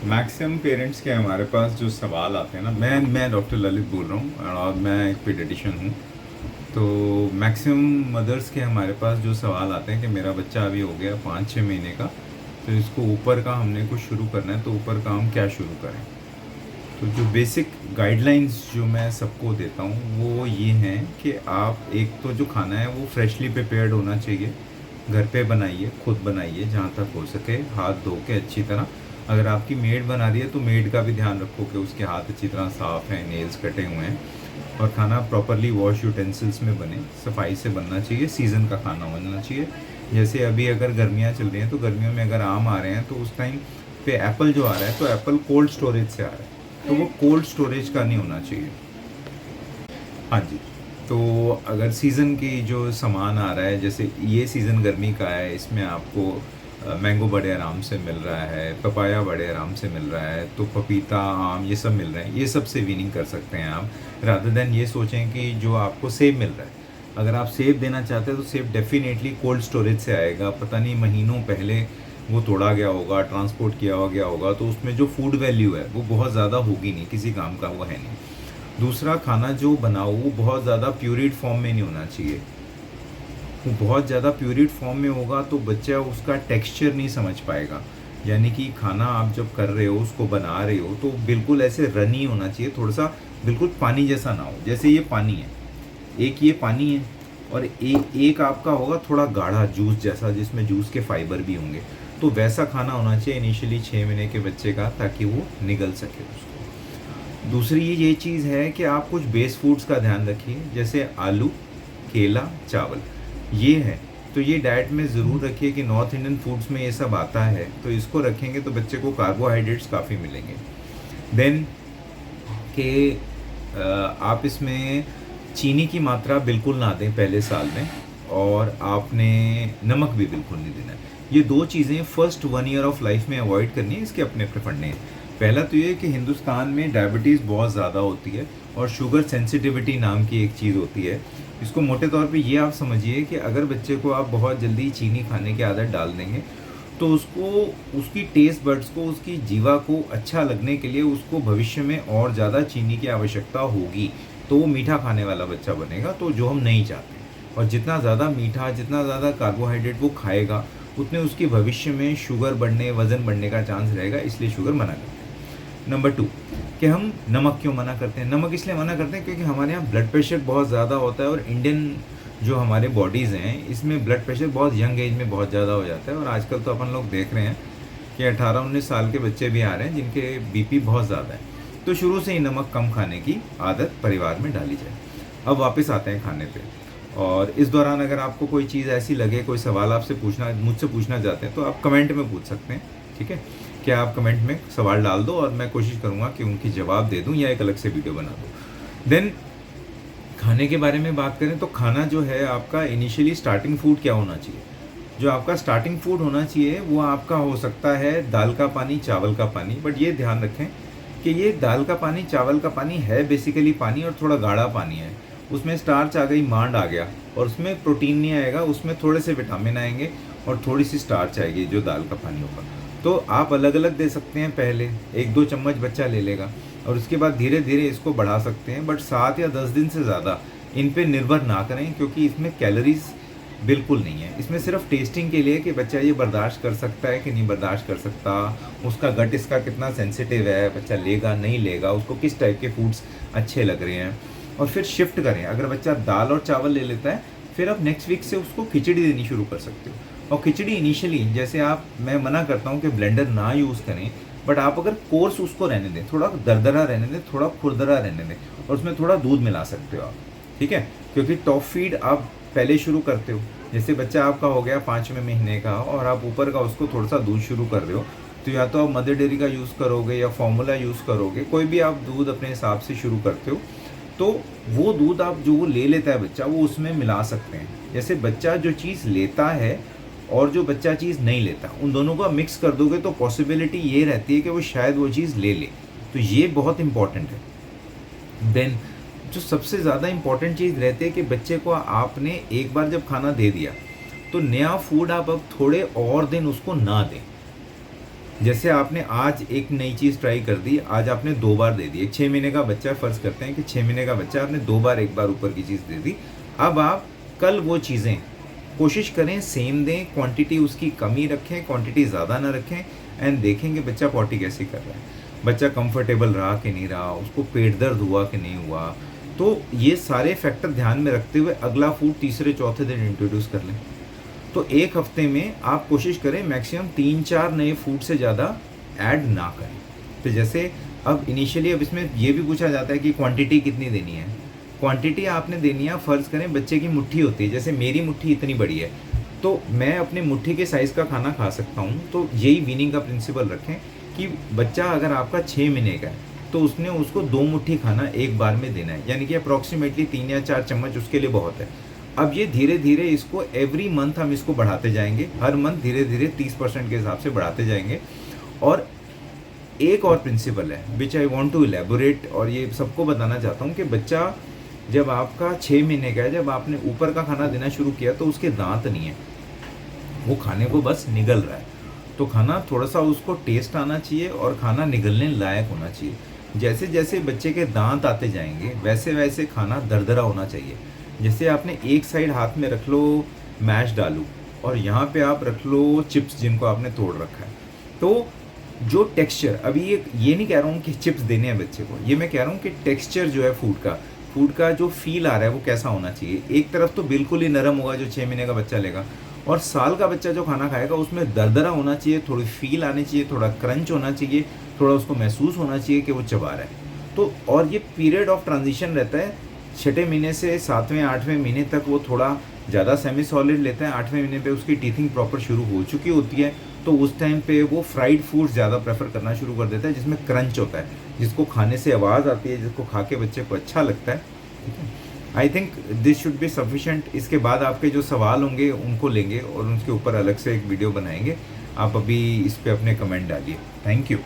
Maximum parents के हमारे पास जो सवाल आते हैं ना, मैं डॉक्टर ललित बोल रहा हूँ और मैं एक पीडियाट्रिशियन हूँ। तो मैक्सिमम मदर्स के हमारे पास जो सवाल आते हैं कि मेरा बच्चा अभी हो गया 5-6 महीने का, तो इसको ऊपर का हमने कुछ शुरू करना है, तो ऊपर का हम क्या शुरू करें। तो जो बेसिक गाइडलाइंस जो मैं सबको देता हूँ वो ये हैं कि आप एक तो जो खाना है वो फ्रेशली प्रिपेयर्ड होना चाहिए। घर पे बनाइए, खुद बनाइए जहाँ तक हो सके, हाथ धो के अच्छी तरह। अगर आपकी मेड बना रही है तो मेड का भी ध्यान रखो कि उसके हाथ अच्छी तरह साफ़ हैं, नेल्स कटे हुए हैं, और खाना प्रॉपरली वॉश यूटेंसिल्स में बने, सफाई से बनना चाहिए, सीज़न का खाना बनना चाहिए। जैसे अभी अगर गर्मियाँ चल रही हैं तो गर्मियों में अगर आम आ रहे हैं तो उस टाइम पे एप्पल जो आ रहा है तो एप्पल कोल्ड स्टोरेज से आ रहा है, तो वो कोल्ड स्टोरेज का नहीं होना चाहिए। हाँ जी। तो अगर सीज़न की जो सामान आ रहा है, जैसे ये सीज़न गर्मी का है, इसमें आपको मैंगो बड़े आराम से मिल रहा है, पपाया बड़े आराम से मिल रहा है, तो पपीता, आम ये सब मिल रहे हैं, ये सब से वीनिंग कर सकते हैं आप। रादर देन ये सोचें कि जो आपको सेब मिल रहा है, अगर आप सेब देना चाहते हैं तो सेब डेफिनेटली कोल्ड स्टोरेज से आएगा, पता नहीं महीनों पहले वो तोड़ा गया होगा, ट्रांसपोर्ट किया हुआ गया होगा, तो उसमें जो फूड वैल्यू है वो बहुत ज़्यादा होगी नहीं, किसी काम का वो है नहीं। दूसरा, खाना जो बनाओ वो बहुत ज़्यादा प्यूरिड फॉर्म में नहीं होना चाहिए। वो बहुत ज़्यादा प्यूरिड फॉर्म में होगा तो बच्चा उसका टेक्सचर नहीं समझ पाएगा। यानी कि खाना आप जब कर रहे हो, उसको बना रहे हो, तो बिल्कुल ऐसे रनी होना चाहिए, थोड़ा सा बिल्कुल पानी जैसा ना हो। जैसे ये पानी है, एक ये पानी है, और एक आपका होगा थोड़ा गाढ़ा जूस जैसा, जिसमें जूस के फाइबर भी होंगे। तो वैसा खाना होना चाहिए इनिशियली 6 महीने के बच्चे का, ताकि वो निगल सके उसको। दूसरी ये चीज़ है कि आप कुछ बेस फूड्स का ध्यान रखिए, जैसे आलू, केला, चावल, ये है। तो ये डाइट में ज़रूर रखिए कि नॉर्थ इंडियन फूड्स में ये सब आता है, तो इसको रखेंगे तो बच्चे को कार्बोहाइड्रेट्स काफ़ी मिलेंगे। देन कि आप इसमें चीनी की मात्रा बिल्कुल ना दें पहले साल में, और आपने नमक भी बिल्कुल नहीं देना है। ये दो चीज़ें फर्स्ट 1 ईयर ऑफ लाइफ में अवॉइड करनी है, इसके अपने अपने फंडे हैं। पहला तो ये कि हिंदुस्तान में डायबिटीज़ बहुत ज़्यादा होती है, और शुगर सेंसिटिविटी नाम की एक चीज़ होती है। इसको मोटे तौर पे ये आप समझिए कि अगर बच्चे को आप बहुत जल्दी चीनी खाने की आदत डाल देंगे, तो उसको, उसकी टेस्ट बड्स को, उसकी जीवा को अच्छा लगने के लिए उसको भविष्य में और ज़्यादा चीनी की आवश्यकता होगी, तो वो मीठा खाने वाला बच्चा बनेगा, तो जो हम नहीं चाहते। और जितना ज़्यादा मीठा, जितना ज़्यादा कार्बोहाइड्रेट वो खाएगा, उतने उसके भविष्य में शुगर बढ़ने, वज़न बढ़ने का चांस रहेगा, इसलिए शुगर मना करते हैं। नंबर 2, कि हम नमक क्यों मना करते हैं। नमक इसलिए मना करते हैं क्योंकि हमारे यहाँ ब्लड प्रेशर बहुत ज़्यादा होता है, और इंडियन जो हमारे बॉडीज़ हैं, इसमें ब्लड प्रेशर बहुत यंग एज में बहुत ज़्यादा हो जाता है। और आजकल तो अपन लोग देख रहे हैं कि 18-19 साल के बच्चे भी आ रहे हैं जिनके बीपी बहुत ज़्यादा है। तो शुरू से ही नमक कम खाने की आदत परिवार में डाली जाए। अब वापस आते हैं खाने पे, और इस दौरान अगर आपको कोई चीज़ ऐसी लगे, कोई सवाल आपसे पूछना, मुझसे पूछना चाहते हैं, तो आप कमेंट में पूछ सकते हैं। ठीक है, क्या आप कमेंट में सवाल डाल दो और मैं कोशिश करूँगा कि उनकी जवाब दे दूँ या एक अलग से वीडियो बना दूँ। देन खाने के बारे में बात करें तो खाना जो है आपका इनिशियली स्टार्टिंग फूड क्या होना चाहिए। जो आपका स्टार्टिंग फूड होना चाहिए वो आपका हो सकता है दाल का पानी, चावल का पानी। बट ये ध्यान रखें कि ये दाल का पानी, चावल का पानी है बेसिकली पानी, और थोड़ा गाढ़ा पानी है। उसमें स्टार्च आ गई, मांड आ गया, और उसमें प्रोटीन नहीं आएगा, उसमें थोड़े से विटामिन आएंगे और थोड़ी सी स्टार्च आएगी जो दाल का पानी होगा। तो आप अलग अलग दे सकते हैं, पहले 1-2 चम्मच बच्चा ले लेगा, और उसके बाद धीरे धीरे इसको बढ़ा सकते हैं। बट 7 या 10 दिन से ज़्यादा इन पे निर्भर ना करें, क्योंकि इसमें कैलोरीज बिल्कुल नहीं है। इसमें सिर्फ टेस्टिंग के लिए कि बच्चा ये बर्दाश्त कर सकता है कि नहीं बर्दाश्त कर सकता, उसका गट इसका कितना सेंसिटिव है, बच्चा लेगा नहीं लेगा, उसको किस टाइप के फूड्स अच्छे लग रहे हैं, और फिर शिफ्ट करें। अगर बच्चा दाल और चावल ले लेता है, फिर आप नेक्स्ट वीक से उसको खिचड़ी देनी शुरू कर सकते हो। और खिचड़ी इनिशियली, जैसे आप, मैं मना करता हूँ कि ब्लेंडर ना यूज़ करें, बट आप अगर कोर्स उसको रहने दें, थोड़ा दरदरा रहने दें, थोड़ा खुरदरा रहने दें, और उसमें थोड़ा दूध मिला सकते हो आप। ठीक है, क्योंकि टॉप फीड आप पहले शुरू करते हो, जैसे बच्चा आपका हो गया 5वें महीने का, और आप ऊपर का उसको थोड़ा सा दूध शुरू कर रहे हो, तो या तो आप मदर डेयरी का यूज़ करोगे या फॉर्मूला यूज़ करोगे, कोई भी आप दूध अपने हिसाब से शुरू करते हो। तो वो दूध आप जो वो ले लेता है बच्चा, वो उसमें मिला सकते हैं। जैसे बच्चा जो चीज़ लेता है और जो बच्चा चीज़ नहीं लेता, उन दोनों को मिक्स कर दोगे तो पॉसिबिलिटी ये रहती है कि वो शायद वो चीज़ ले ले। तो ये बहुत इंपॉर्टेंट है। देन जो सबसे ज़्यादा इंपॉर्टेंट चीज़ रहती है कि बच्चे को आपने एक बार जब खाना दे दिया, तो नया फूड आप अब थोड़े और दिन उसको ना दें। जैसे आपने आज एक नई चीज़ ट्राई कर दी, आज आपने 2 बार दे दी। एक 6 महीने का बच्चा, फ़र्ज़ करते हैं कि 6 महीने का बच्चा, आपने 2 बार, एक बार ऊपर की चीज़ दे दी। अब आप कल वो चीज़ें कोशिश करें सेम दें, क्वांटिटी उसकी कमी रखें, क्वांटिटी ज़्यादा ना रखें, एंड देखेंगे बच्चा पॉटी कैसे कर रहा है, बच्चा कंफर्टेबल रहा कि नहीं रहा, उसको पेट दर्द हुआ कि नहीं हुआ। तो ये सारे फैक्टर ध्यान में रखते हुए अगला फूड तीसरे चौथे दिन इंट्रोड्यूस कर लें। तो एक हफ्ते में आप कोशिश करें मैक्सिमम 3-4 नए फूड से ज़्यादा ऐड ना करें। तो जैसे अब इनिशियली अब इसमें ये भी पूछा जाता है कि क्वांटिटी कितनी देनी है। क्वांटिटी आपने देनी है, फ़र्ज़ करें बच्चे की मुट्ठी होती है, जैसे मेरी मुट्ठी इतनी बड़ी है, तो मैं अपने मुट्ठी के साइज़ का खाना खा सकता हूँ। तो यही वीनिंग का प्रिंसिपल रखें कि बच्चा अगर आपका 6 महीने का है, तो उसने उसको 2 मुट्ठी खाना एक बार में देना है, यानी कि अप्रॉक्सीमेटली 3 या 4 चम्मच उसके लिए बहुत है। अब ये धीरे-धीरे इसको एवरी मंथ हम इसको बढ़ाते जाएँगे, हर मंथ धीरे-धीरे 30% के हिसाब से बढ़ाते जाएँगे। और एक और प्रिंसिपल है विच आई वांट टू इलैबोरेट, और ये सबको बताना चाहता हूँ कि बच्चा जब आपका 6 महीने का है, जब आपने ऊपर का खाना देना शुरू किया तो उसके दांत नहीं है, वो खाने को बस निगल रहा है। तो खाना थोड़ा-सा उसको टेस्ट आना चाहिए और खाना निगलने लायक होना चाहिए। जैसे जैसे बच्चे के दांत आते जाएंगे वैसे वैसे खाना दरदरा होना चाहिए। जैसे आपने एक साइड हाथ में रख लो मैश आलू, और यहाँ पे आप रख लो चिप्स जिनको आपने तोड़ रखा है। तो जो टेक्सचर, अभी ये नहीं कह रहा हूँ कि चिप्स देने हैं बच्चे को, ये मैं कह रहा हूँ कि टेक्सचर जो है फूड का जो फील आ रहा है वो कैसा होना चाहिए। एक तरफ तो बिल्कुल ही नरम होगा जो 6 महीने का बच्चा लेगा, और साल का बच्चा जो खाना खाएगा उसमें दरदरा होना चाहिए, थोड़ी फील आनी चाहिए, थोड़ा क्रंच होना चाहिए, थोड़ा उसको महसूस होना चाहिए कि वो चबा रहा है। तो और ये पीरियड ऑफ ट्रांजिशन रहता है, 6ठे महीने से 7वें 8वें महीने तक वो थोड़ा ज़्यादा सेमी सॉलिड लेता है। 8वें महीने पे उसकी टीथिंग प्रॉपर शुरू हो चुकी होती है, तो उस टाइम पे वो फ्राइड फूड ज़्यादा प्रेफर करना शुरू कर देता है, जिसमें क्रंच होता है, जिसको खाने से आवाज़ आती है, जिसको खा के बच्चे को अच्छा लगता है। ठीक है, I think this should be sufficient. इसके बाद आपके जो सवाल होंगे उनको लेंगे और उनके ऊपर अलग से एक वीडियो बनाएंगे। आप अभी इस पर अपने कमेंट डालिए। Thank you.